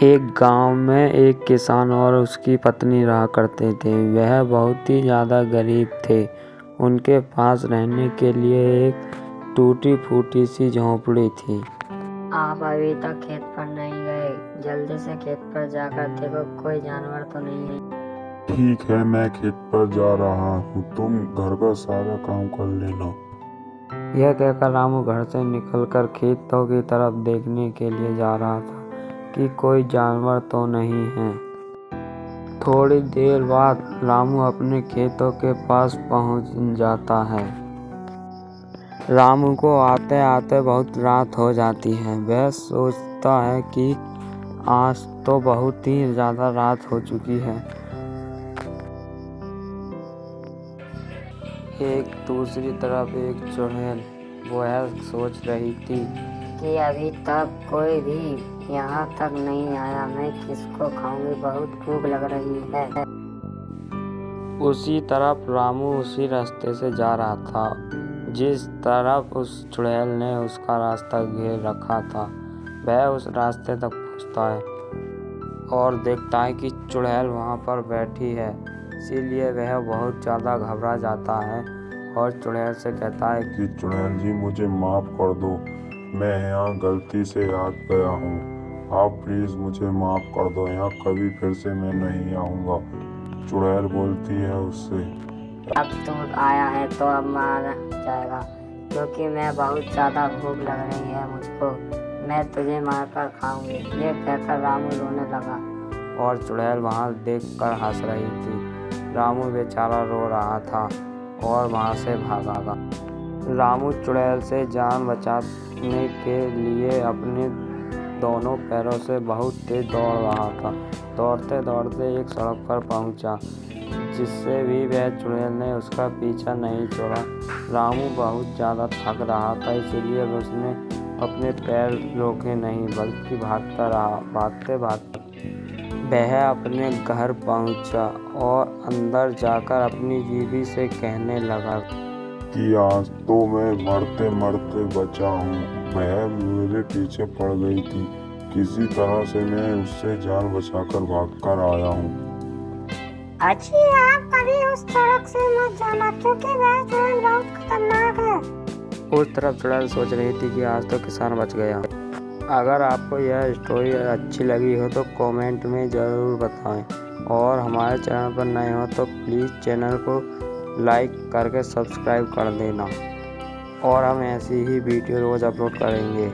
एक गांव में एक किसान और उसकी पत्नी रहा करते थे। वह बहुत ही ज़्यादा गरीब थे। उनके पास रहने के लिए एक टूटी-फूटी सी झोंपड़ी थी। आप अभी तक खेत पर नहीं गए, जल्दी से खेत पर जाकर देखो कोई जानवर तो नहीं है। ठीक है, मैं खेत पर जा रहा हूँ, तुम घर का सारा काम कर लेना। यह कहकर रामू घर से निकलकर खेतों की तरफ देखने के लिए जा रहा था कि कोई जानवर तो नहीं है। थोड़ी देर बाद रामू अपने खेतों के पास पहुंच जाता है। रामू को आते आते बहुत रात हो जाती है। वह सोचता है कि आज तो बहुत ही ज़्यादा रात हो चुकी है। एक दूसरी तरफ एक चुड़ैल वह सोच रही थी कि अभी तक कोई भी यहाँ तक नहीं आया, मैं किसको खाऊंगी, बहुत भूख लग रही है। उसी तरफ रामू उसी रास्ते से जा रहा था जिस तरफ उस चुड़ैल ने उसका रास्ता घेर रखा था। वह उस रास्ते तक पहुंचता है और देखता है कि चुड़ैल वहां पर बैठी है। इसीलिए वह बहुत ज़्यादा घबरा जाता है और चुड़ैल से कहता है कि चुड़ैल जी, मुझे माफ़ कर दो, मैं यहाँ गलती से आ गया हूँ, आप प्लीज़ मुझे माफ़ कर दो, यहाँ कभी फिर से मैं नहीं आऊँगा। चुड़ैल बोलती है उससे, अब तू आया है तो अब मार जाएगा, क्योंकि मैं बहुत ज़्यादा भूख लग रही है मुझको, मैं तुझे मारकर खाऊंगी। ये कहकर रामू रोने लगा और चुड़ैल वहाँ देखकर हंस रही थी। रामू बेचारा रो रहा था और वहाँ से भागा। रामू चुड़ैल से जान बचाने के लिए अपने दोनों पैरों से बहुत तेज दौड़ रहा था। दौड़ते दौड़ते एक सड़क पर पहुंचा, जिससे भी वह चुड़ैल ने उसका पीछा नहीं छोड़ा। रामू बहुत ज़्यादा थक रहा था, इसीलिए उसने अपने पैर रोके नहीं, बल्कि भागता रहा। भागते भागते वह अपने घर पहुंचा और अंदर जाकर अपनी बीवी से कहने लगा कि आज तो मैं मरते मरते बचा हूँ, वह मेरे पीछे पड़ गई थी, किसी तरह से मैं उससे जान बचाकर भागकर आया हूँ। अच्छी, आप कभी उस सड़क से मत जाना, क्योंकि वह चुड़ैल बहुत खतरनाक है। उस तरफ चुड़ैल सोच रही थी कि आज तो किसान बच गया। अगर आपको यह स्टोरी अच्छी लगी हो तो कमेंट में ज़रूर बताएं और हमारे चैनल पर नए हो तो प्लीज़ चैनल को लाइक करके सब्सक्राइब कर देना और हम ऐसी ही वीडियो रोज़ अपलोड करेंगे।